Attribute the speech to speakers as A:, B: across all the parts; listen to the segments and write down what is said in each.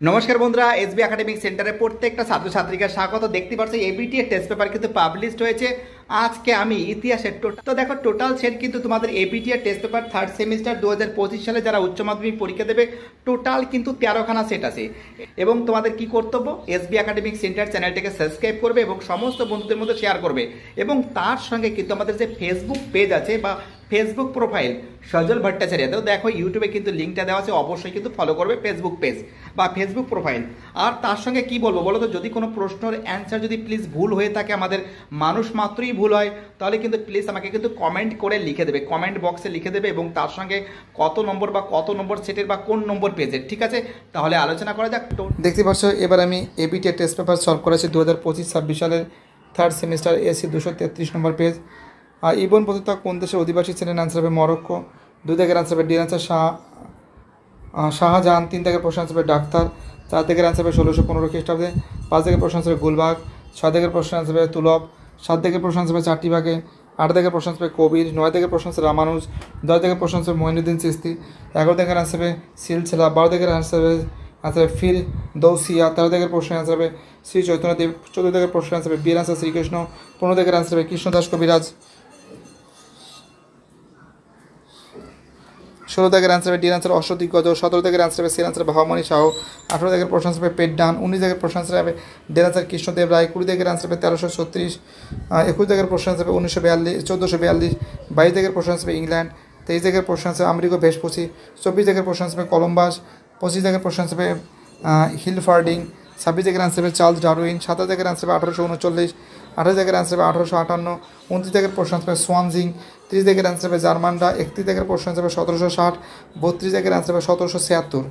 A: নমস্কার বন্ধুরা, SB academic সেন্টারে প্রত্যেকটা ছাত্রছাত্রীকে স্বাগত। দেখতে পাচ্ছ এবিটি এর টেস্ট পেপার কিন্তু পাবলিশড হয়েছে। আজকে আমি ইতিহাসের তো দেখো টোটাল সেট কিন্তু তোমাদের এবিটি এর টেস্ট পেপার থার্ড সেমিস্টার 2025 সালে যারা উচ্চ মাধ্যমিক পরীক্ষা দেবে টোটাল কিন্তু 13খানা সেট আছে। এবং তোমাদের কি কর্তব্য, এসবি একাডেমিক সেন্টার চ্যানেলটিকে সাবস্ক্রাইব করবে এবং সমস্ত বন্ধুদের মধ্যে শেয়ার করবে। এবং তার সঙ্গে কিন্তু আমাদের যে ফেসবুক পেজ আছে বা ফেসবুক প্রোফাইল সজল ভট্টাচার্য, তো দেখো ইউটিউবে কিন্তু লিঙ্কটা দেওয়া আছে, অবশ্যই কিন্তু ফলো করবে ফেসবুক পেজ বা ফেসবুক প্রোফাইল। আর তার সঙ্গে কি বলবো বলো তো, যদি কোনো প্রশ্নের অ্যান্সার যদি প্লিজ ভুল হয়ে থাকে, আমাদের মানুষ মাত্রই ভুল হয়, তাহলে কিন্তু প্লিজ আমাকে কিন্তু কমেন্ট করে লিখে দেবে, কমেন্ট বক্সে লিখে দেবে এবং তার সঙ্গে কত নম্বর সেটের বা কোন নম্বর পেজের, ঠিক আছে? তাহলে আলোচনা করা যাক।
B: দেখতে পাচ্ছ এবার আমি এবিটি টেস্ট পেপার সলভ করেছি 2025-26 সালের থার্ড সেমিস্টার এসি 233 নম্বর পেজ। আর ইবন বতুতা কোন দেশের অধিবাসী ছিলেন? আনসার হবে মরক্কো। 2 দাগের আনসার হবে ডি আনসার শাহজাহান। 3 দাগের প্রশ্ন আনসার হবে ডাক্তার। 4 দাগের আনসার হবে 1615 খ্রিস্টাব্দে। 5 দাগের প্রশ্ন আনসার হবে গুলবাগ। 6 দাগের প্রশ্ন আনসার হবে তুলব। 7 দাগের প্রশ্ন আনসার হবে চারটি ভাগে। 8 দাগের প্রশ্ন আনসার হবে কবির। 9 দাগের প্রশ্ন আনসার রামানুজ। 10 দাগের প্রশ্ন আনসার হবে মঈনুদ্দিন চিশতি। 11 দাগের আনসার হবে সিলসিলা। 12 দাগের আনসার হবে ফির দৌসিয়া। 13 দাগের প্রশ্ন আনসার হবে শ্রী চৈতন্যদেব। 14 দাগের প্রশ্ন আনসার হবে বীর আনসার শ্রীকৃষ্ণ। 15 দাগের আনসার হবে কৃষ্ণদাস কবিরাজ। 16 দাগের আনসার হবে ডির আনসার অশ্বদিগ্গজ। 17 দাগের আনসার হবে সির আনসার ভাবমণি শাহ। 18 দাগের প্রশ্ন আনসার হবে পেটডান। 19 দাগের প্রশ্ন আনসার হবে ডের আনসার কৃষ্ণদেব রায়। 20 দাগের আনসার হবে 1336। 21 দাগের প্রশ্ন আনসার হবে 1442। 22 দাগের প্রশ্ন আনসার হবে ইংল্যান্ড। 23 দাগের প্রশ্ন আনসার হবে আমেরিকো ভেসপুসি। 24 দাগের প্রশ্ন আনসার হবে কলম্বাস। 25 দাগের প্রশ্ন আনসার হবে হিলফার্ডিং। 26 দাগের আনসার হবে চার্লস ডারউইন। 27 দাগের আনসার হবে 1839। 28 দাগের আনসার হবে 1858। 29 দাগের প্রশ্ন আনসার হবে সোয়ানজিং। 30 দাগের আনসার হবে জার্মানরা। 31 দাগের প্রশ্ন আনসার হবে 1760। 32 দাগের আনসার হবে 1776।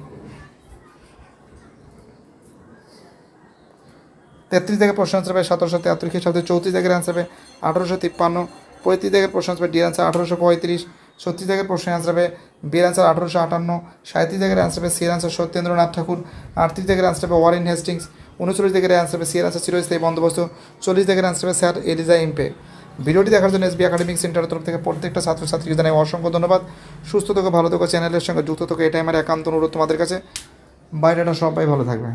B: 33 দাগের প্রশ্ন আনসার হবে 1773 খ্রিস্টাব্দে। 34 দাগের আনসার হবে 1853। 35 দাগের প্রশ্ন আনসার হবে ডির আনসার 1835। 36 দাগের প্রশ্ন আনসার হবে বীর আনসার 1858। 37 দাগের আনসার হবে সির আনসার সত্যেন্দ্রনাথ ঠাকুর। 38 দাগের আনসার হবে ওয়ারেন হেস্টিংস। 39 দাগের আনসার হবে সির আনসার চিরস্থায়ী বন্দোবস্ত। 40 দাগের আনসার হবে স্যার এলিজা ইম্পে। ভিডিওটি দেখার জন্য এসবি একাডেমিক সেন্টারের তরফ থেকে প্রত্যেকটা ছাত্রছাত্রীকে জানাই অসংখ্য ধন্যবাদ। সুস্থ থেকো, ভালো থেকো, চ্যানেলের সঙ্গে যুক্ত থেকো, এটাই আমার একান্ত অনুরোধ তোমাদের কাছে। বাইরেটা সবাই ভালো থাকবে।